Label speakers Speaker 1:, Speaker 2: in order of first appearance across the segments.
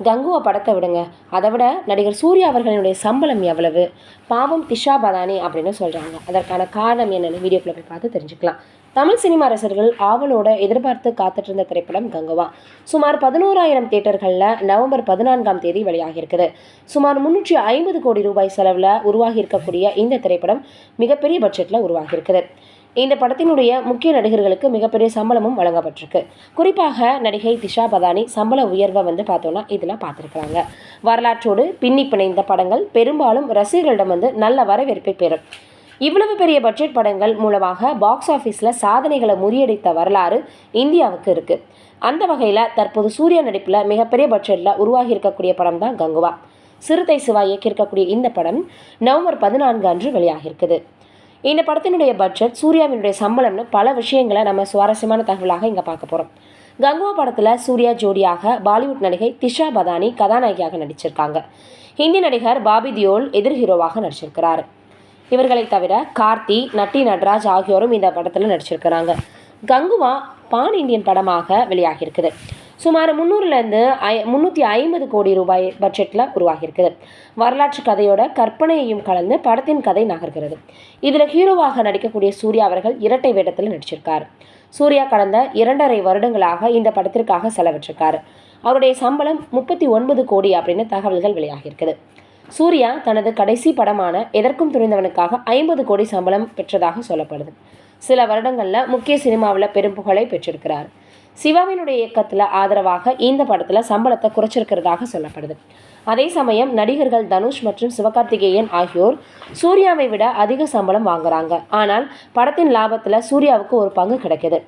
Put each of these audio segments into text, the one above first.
Speaker 1: கங்குவா படத்தை விடுங்க, அதை விட நடிகர் சூர்யா அவர்களினுடைய சம்பளம் எவ்வளவு? பாவம் திஷா பதானி அப்படின்னு சொல்கிறாங்க. அதற்கான காரணம் என்னென்னு வீடியோக்குள்ளே போய் பார்த்து தெரிஞ்சுக்கலாம். தமிழ் சினிமா ரசிகர்கள் ஆவலோட எதிர்பார்த்து காத்துட்டு இருந்த திரைப்படம் கங்குவா. சுமார் 11,000 தியேட்டர்களில் நவம்பர் 14ஆம் தேதி வெளியாகியிருக்குது. சுமார் 350 கோடி ரூபாய் செலவில் உருவாகி இருக்கக்கூடிய இந்த திரைப்படம் மிகப்பெரிய பட்ஜெட்டில் உருவாகியிருக்குது. இந்த படத்தினுடைய முக்கிய நடிகர்களுக்கு மிகப்பெரிய சம்பளமும் வழங்கப்பட்டிருக்கு. குறிப்பாக நடிகை திஷா பதானி சம்பள உயர்வை பார்த்தோன்னா இதில் பார்த்துருக்குறாங்க. வரலாற்றோடு பின்னி பிணைந்த படங்கள் பெரும்பாலும் ரசிகர்களிடம் நல்ல வரவேற்பை பெறும். இவ்வளவு பெரிய பட்ஜெட் படங்கள் மூலமாக பாக்ஸ் ஆஃபீஸில் சாதனைகளை முறியடித்த வரலாறு இந்தியாவுக்கு இருக்குது. அந்த வகையில் தற்போது சூர்யா நடிப்பில் மிகப்பெரிய பட்ஜெட்டில் உருவாகி இருக்கக்கூடிய படம் தான் கங்குவா. சிறுத்தை சிவா இயக்கியிருக்கக்கூடிய இந்த படம் நவம்பர் 14 அன்று வெளியாகியிருக்குது. இந்த படத்தினுடைய பட்ஜெட், சூர்யாவினுடைய சம்பளம்னு பல விஷயங்களை நம்ம சுவாரஸ்யமான தகவலாக இங்கே பார்க்க போகிறோம். கங்குவா படத்தில் சூர்யா ஜோடியாக பாலிவுட் நடிகை திஷா பதானி கதாநாயகியாக நடிச்சிருக்காங்க. ஹிந்தி நடிகர் பாபி தியோல் எதிர் ஹீரோவாக நடிச்சிருக்கிறார். இவர்களை தவிர கார்த்தி, நட்டி நட்ராஜ் ஆகியோரும் இந்த படத்தில் நடிச்சிருக்கிறாங்க. கங்குவா பான் இந்தியன் படமாக வெளியாகியிருக்குது. சுமார் 300-350 கோடி ரூபாய் பட்ஜெட்டில் உருவாகியிருக்குது. வரலாற்று கதையோட கற்பனையையும் கலந்து படத்தின் கதை நகர்கிறது. இதில் ஹீரோவாக நடிக்கக்கூடிய சூர்யா அவர்கள் இரட்டை வேடத்தில் நடிச்சிருக்கார். சூர்யா கடந்த 2.5 வருடங்களாக இந்த படத்திற்காக செலவிட்டிருக்காரு. அவருடைய சம்பளம் 39 கோடி அப்படின்னு தகவல்கள் வெளியாகியிருக்குது. சூர்யா தனது கடைசி படமான எதற்கும் துணிந்தவனுக்காக 50 கோடி சம்பளம் பெற்றதாக சொல்லப்படுது. சில வருடங்களில் முக்கிய சினிமாவில் பெரும் புகழை பெற்றிருக்கிறார். சிவாவினுடைய இயக்கத்தில் ஆதரவாக இந்த படத்தில் சம்பளத்தை குறைச்சிருக்கிறதாக சொல்லப்படுது. அதே சமயம் நடிகர்கள் தனுஷ் மற்றும் சிவகார்த்திகேயன் ஆகியோர் சூர்யாவை விட அதிக சம்பளம் வாங்குறாங்க. ஆனால் படத்தின் லாபத்தில் சூர்யாவுக்கு ஒரு பங்கு கிடைக்குது.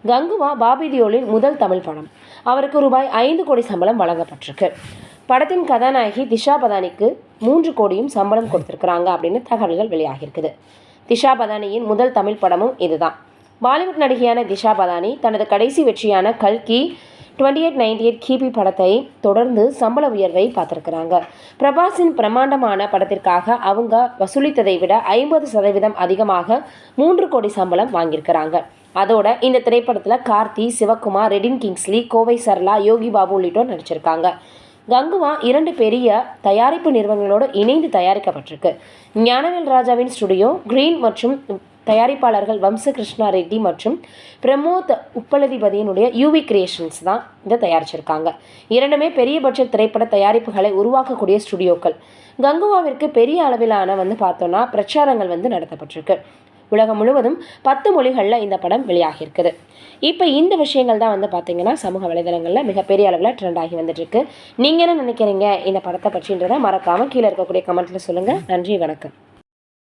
Speaker 1: கங்குவா பாபி தியோலின் முதல் தமிழ் படம். அவருக்கு ரூபாய் 5 கோடி சம்பளம் வழங்கப்பட்டிருக்கு. படத்தின் கதாநாயகி திஷா பதானிக்கு 3 கோடியும் சம்பளம் கொடுத்துருக்குறாங்க அப்படின்னு தகவல்கள் வெளியாகியிருக்குது. திஷா பதானியின் முதல் தமிழ் படமும் இதுதான். பாலிவுட் நடிகையான திஷா பதானி தனது கடைசி வெற்றியான கல்கி 2898 கிபி படத்தை தொடர்ந்து சம்பள உயர்வை பார்த்துருக்குறாங்க. பிரபாஸின் பிரம்மாண்டமான படத்திற்காக அவங்க வசூலித்ததை விட 50% அதிகமாக 3 கோடி சம்பளம் வாங்கியிருக்கிறாங்க. அதோட இந்த திரைப்படத்தில் கார்த்தி, சிவகுமார், ரெடின் கிங்ஸ்லி, கோவை சரளா, யோகி பாபு உள்ளிட்டோர் நடிச்சிருக்காங்க. கங்குவா 2 பெரிய தயாரிப்பு நிறுவனங்களோடு இணைந்து தயாரிக்கப்பட்டிருக்கு. ஞானவேல் ராஜாவின் ஸ்டுடியோ கிரீன் மற்றும் தயாரிப்பாளர்கள் வம்ச கிருஷ்ணா ரெட்டி மற்றும் பிரமோத் உப்பலதிபதியினுடைய யூவி கிரியேஷன்ஸ் தான் இதை தயாரிச்சிருக்காங்க. 2மே பெரிய பட்ஜெட் திரைப்பட தயாரிப்புகளை உருவாக்கக்கூடிய ஸ்டுடியோக்கள். கங்குவாவிற்கு பெரிய அளவிலான பார்த்தோன்னா பிரச்சாரங்கள் நடத்தப்பட்டிருக்கு. உலகம் முழுவதும் 10 மொழிகளில் இந்த படம் வெளியாகியிருக்குது. இப்போ இந்த விஷயங்கள் தான் பார்த்தீங்கன்னா சமூக வலைதளங்களில் மிகப்பெரிய அளவில் ட்ரெண்ட் ஆகி வந்துட்டுருக்கு. நீங்கள் என்ன நினைக்கிறீங்க இந்த படத்தை பற்றின்றதை மறக்காமல் கீழே இருக்கக்கூடிய கமெண்ட்டில் சொல்லுங்கள். நன்றி, வணக்கம்.